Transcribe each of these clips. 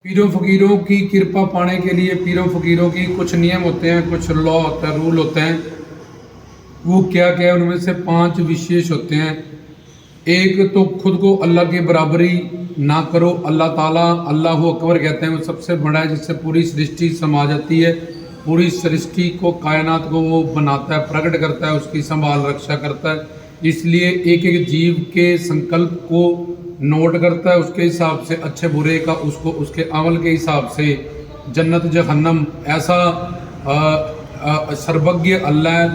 पीरों फकीरों की कृपा पाने के लिए पीरों फकीरों की कुछ नियम होते हैं, कुछ लॉ होता है, रूल होते हैं। वो क्या क्या है, उनमें से 5 विशेष होते हैं। एक तो खुद को अल्लाह की बराबरी ना करो। अल्लाह ताला अल्लाह अकबर कहते हैं, वो सबसे बड़ा है, जिससे पूरी सृष्टि समा जाती है। पूरी सृष्टि को, कायनात को वो बनाता है, प्रकट करता है, उसकी संभाल रक्षा करता है। इसलिए एक एक जीव के संकल्प को नोट करता है, उसके हिसाब से अच्छे बुरे का, उसको उसके अमल के हिसाब से जन्नत जहन्नम ऐसा सर्वज्ञ अल्लाह है,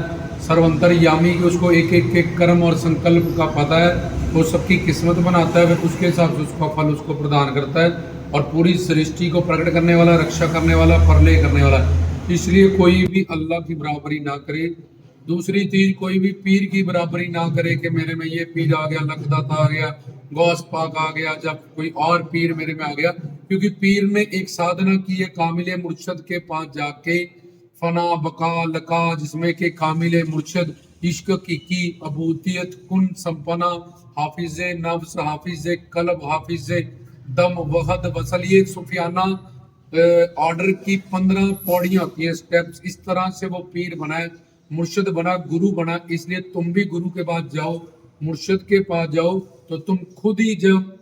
सर्वंतरयामी की, उसको एक एक के कर्म और संकल्प का पता है। वो सबकी किस्मत बनाता है, फिर उसके हिसाब से उसका फल उसको प्रदान करता है। और पूरी सृष्टि को प्रकट करने वाला, रक्षा करने वाला, परलय करने वाला है। इसलिए कोई भी अल्लाह की बराबरी ना करे। दूसरी चीज, कोई भी पीर की बराबरी ना करे कि मेरे में ये पीर आ गया, लखदाता आ गया, गौस पाक आ गया, जब कोई और पीर मेरे में आ गया। क्योंकि पीर ने एक साधना की है, कामिल मुर्शद के पास जाके फना बका लका, जिसमें के कामिल मुर्शद इश्क की अबूतियत कुन संपना, हाफिज नफ्स, हाफिज कलब, हाफिज दम वहद वसल, ये सुफियाना ऑर्डर की 15 पौड़ियां होती हैं, स्टेप्स। इस तरह से वो पीर बना है, मुर्शद बना, गुरु बना। इसलिए तुम भी गुरु के पास जाओ, मुर्शद के पास जाओ, तो तुम खुद ही जब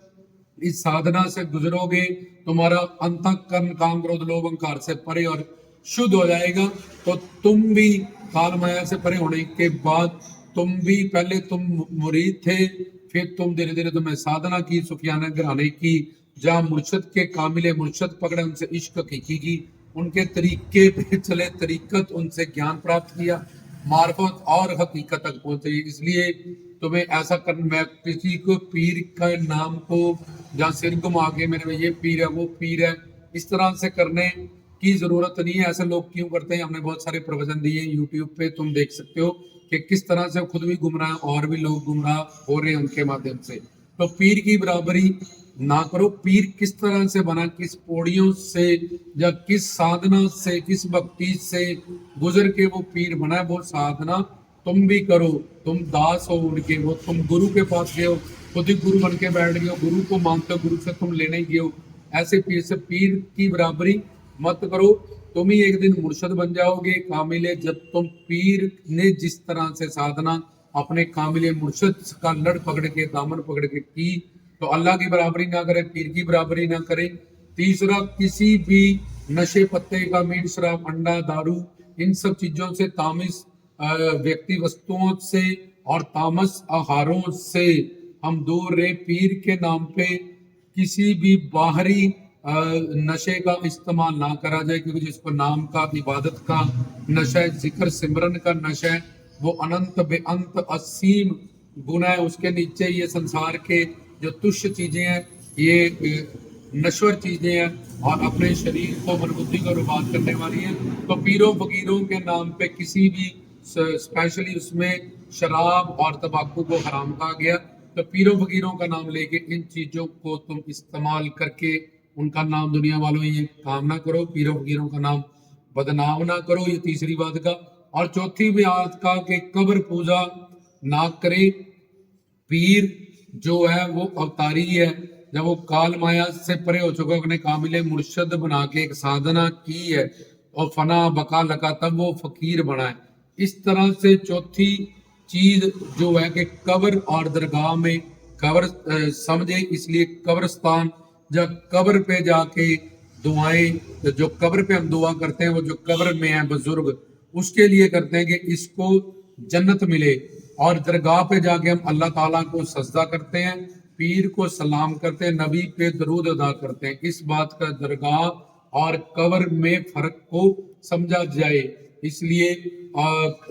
इस साधना से गुजरोगे, तुम्हारा अंतःकरण काम क्रोध लोभ अहंकार से परे और शुद्ध हो जाएगा। तो तुम भी काल माया से परे होने के बाद, तुम भी पहले तुम मुरीद थे, फिर तुम धीरे धीरे तुम्हें साधना की, सुफियाना घराने की, जहाँ मुर्शद के कामिले मुर्शद पकड़े, उनसे इश्क की, उनके तरीके पे चले, तरीकत, उनसे ज्ञान प्राप्त किया, मार्फत और हकीकत तक पहुंचे। इसलिए तुम्हें ऐसा कर, मैं किसी को पीर का नाम को जहाँ सिर घुमा के मेरे में ये पीर है, वो पीर है, इस तरह से करने की जरूरत नहीं है। ऐसे लोग क्यों करते हैं? हमने बहुत सारे प्रवचन दिए यूट्यूब पे, तुम देख सकते हो कि किस तरह से खुद भी गुमराह और भी लोग गुमराह हो रहे हैं उनके माध्यम से। तो पीर की बराबरी ना करो। पीर किस तरह से बना, किस पौड़ियों से या किस साधना से, किस भक्ति से गुजर के वो पीर बना, वो साधना तुम भी करो। तुम दास हो उनके, वो तुम गुरु के पास गए हो, खुद ही गुरु बन के बैठ गए हो, गुरु को मानते हो, गुरु से तुम लेने गए हो। ऐसे पीर से पीर की बराबरी मत करो। तुम ही एक दिन मुर्शद बन जाओगे, कामिले। जब तुम पीर ने जिस तरह से साधना अपने कामिले मुर्शद का लड़ पकड़ के, दामन पकड़ के की, तो अल्लाह की बराबरी ना करे, पीर की बराबरी ना करे। तीसरा, किसी भी नशे पत्ते का, मीट शराब अंडा दारू, इन सब चीजों से, तामिस व्यक्ति वस्तुओं से और तामस आहारों से हम दूर रहे। पीर के नाम पे किसी भी बाहरी नशे का इस्तेमाल ना करा जाए, क्योंकि जिसको नाम का, इबादत का नशा है, जिक्र सिमरन का नशा है, वो अनंत बेअंत असीम गुना है। उसके नीचे ये संसार के जो तुच्छ चीजें हैं, ये नश्वर चीजें हैं और अपने शरीर को, मन बुद्धि को बर्बाद करने वाली हैं। तो पीरों फकीरों के नाम पे किसी भी, स्पेशली उसमें शराब और तंबाकू को हराम कहा गया। तो पीरों फकीरों का नाम लेके इन चीजों को तुम इस्तेमाल करके उनका नाम दुनिया वालों ये काम ना करो, पीरों फकीरों का नाम बदनाम ना करो। ये तीसरी बात का। और चौथी बात का कि कब्र पूजा ना करे। पीर जो है वो अवतारी है। जब वो काल माया से परे हो चुका, अपने कामिले मुर्शद बना के एक साधना की है और फना बका लगा, तब वो फकीर बना है। इस तरह से चौथी चीज जो है कि कब्र और दरगाह में, कब्र समझे, इसलिए कब्रस्तान, जब कब्र पे जाके दुआएं, जो कब्र पे हम दुआ करते हैं, वो जो कब्र में है बुजुर्ग, उसके लिए करते हैं कि इसको जन्नत मिले। और दरगाह पे जाके हम अल्लाह ताला को सजदा करते हैं, पीर को सलाम करते हैं, नबी पे दरूद अदा करते हैं। इस बात का दरगाह और कब्र में फर्क को समझा जाए। इसलिए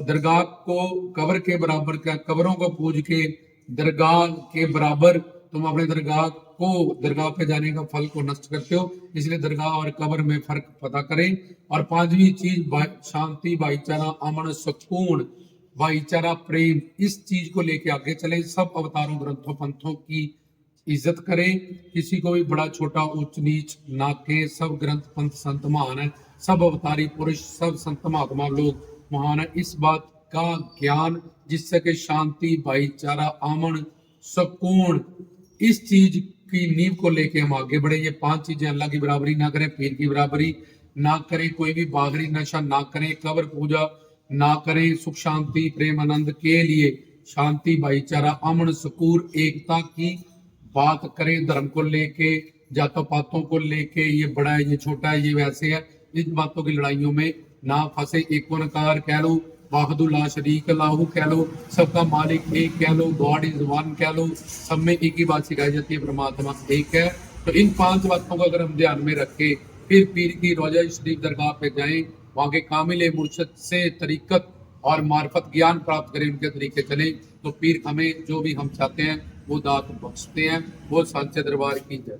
दरगाह को कब्र के बराबर का, कब्रों को पूज के दरगाह के बराबर तुम अपने दरगाह को, दरगाह पे जाने का फल को नष्ट करते हो। इसलिए दरगाह और कब्र में फर्क पता करें। और पांचवी चीज, शांति, भाईचारा, अमन, सुकून, भाईचारा, प्रेम, इस चीज को लेके आगे चले। सब अवतारों, ग्रंथों, पंथों की इज्जत करें। किसी को भी बड़ा छोटा, ऊंच नीच ना के। सब ग्रंथ पंथ संत महान है, सब अवतारी पुरुष, सब संत महात्मा लोग महान है। इस बात का ज्ञान, जिससे कि शांति, भाईचारा, अमन, सुकून, इस चीज की नींव को लेके हम आगे बढ़े। ये 5 चीजें, अल्लाह की बराबरी ना करें, पीर की बराबरी ना करें, कोई भी बागरी नशा ना करें, कब्र पूजा ना करें, सुख शांति प्रेम आनंद के लिए शांति भाईचारा अमन सुकून एकता की बात करें, धर्म को लेके जातों पातों को लेके, ये बड़ा है ये छोटा है ये वैसे है, इन बातों की लड़ाइयों में ना फंसे। एक ओंकार कह लो, वाहदुल्ला शरीक अल्लाहू कह लो, सबका मालिक एक कह लो, गॉड इज वन कह लो, सब में एक ही बात सिखाई जाती है, परमात्मा एक है। तो इन 5 बातों को अगर हम ध्यान में रखें, फिर पीर की रोजा शरीफ दरगाह पे जाएं, वहाँ के कामिल मुर्शद से तरीकत और मार्फत ज्ञान प्राप्त करें, उनके तरीके चलें, तो पीर हमें जो भी हम चाहते हैं वो दात बख्शते हैं। वो सांचे दरबार की जय।